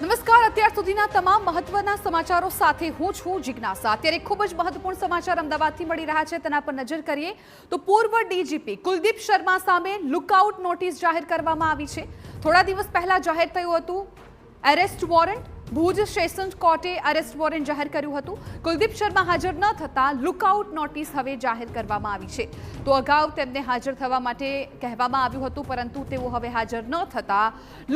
નમસ્કાર, અત્યાર સુધીના તમામ મહત્વના સમાચારો સાથે હું છું જિજ્ઞાસા। અત્યારે ખૂબ જ મહત્વપૂર્ણ સમાચાર અમદાવાદથી મળી રહ્યા છે, તેના પર નજર કરીએ તો પૂર્વ ડીજીપી કુલદીપ શર્મા સામે લુકઆઉટ નોટિસ જાહેર કરવામાં આવી છે। થોડા દિવસ પહેલા જાહેર થયું હતું એરેસ્ટ વોરંટ। ભુજ સેશન કોર્ટે અરેસ્ટ વોરંટ જાહેર કર્યું હતું। કુલદીપ શર્મા હાજર ન થતા લુકઆઉટ નોટિસ હવે જાહેર કરવામાં આવી છે। તો અગાઉ તેમને હાજર થવા માટે કહેવામાં આવ્યું હતું, પરંતુ તેઓ હવે હાજર ન થતા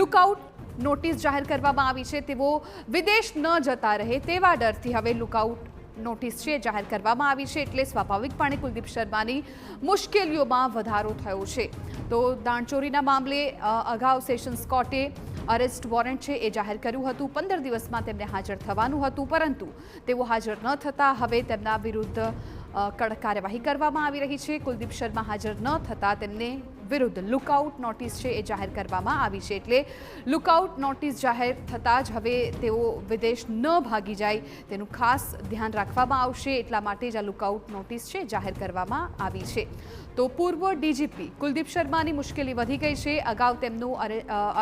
લુકઆઉટ નોટિસ જાહેર કરવામાં આવી છે। તેઓ વિદેશ ન જતા રહે તેવા ડરથી હવે લુકઆઉટ નોટિસ છે જાહેર કરવામાં આવી છે। એટલે સ્વાભાવિકપણે કુલદીપ શર્માની મુશ્કેલીઓમાં વધારો થયો છે। તો દાણચોરીના મામલે અગાઉ સેશન્સ કોર્ટે અરેસ્ટ વોરંટ છે એ જાહેર કર્યું હતું। 15 દિવસમાં તેમને હાજર થવાનું હતું, પરંતુ તેઓ હાજર ન થતા હવે તેમના વિરુદ્ધ કડક કાર્યવાહી કરવામાં આવી રહી છે। કુલદીપ શર્મા હાજર ન થતા તેમને વિરુદ્ધ લુકઆઉટ નોટિસ છે એ જાહેર કરવામાં આવી છે। એટલે લુકઆઉટ નોટિસ જાહેર થતાં જ હવે તેઓ વિદેશ ન ભાગી જાય તેનું ખાસ ધ્યાન રાખવામાં આવશે। એટલા માટે જ આ લુકઆઉટ નોટિસ છે જાહેર કરવામાં આવી છે। તો પૂર્વ ડીજીપી કુલદીપ શર્માની મુશ્કેલી વધી ગઈ છે। અગાઉ તેમનું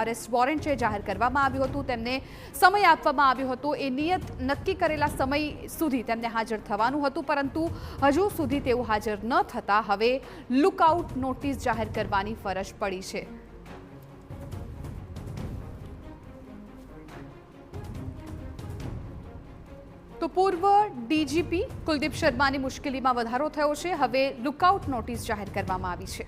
અરેસ્ટ વોરંટ છે જાહેર કરવામાં આવ્યું હતું, તેમને સમય આપવામાં આવ્યો હતો। એ નિયત નક્કી કરેલા સમય સુધી તેમને હાજર થવાનું હતું, પરંતુ હજુ સુધી તેઓ હાજર ન થતા હવે લુકઆઉટ નોટિસ જાહેર કરવાની ફરજ પડી છે। તો પૂર્વ ડીજીપી કુલદીપ શર્માની મુશ્કેલીમાં વધારો થયો છે। હવે લુકઆઉટ નોટિસ જાહેર કરવામાં આવી છે।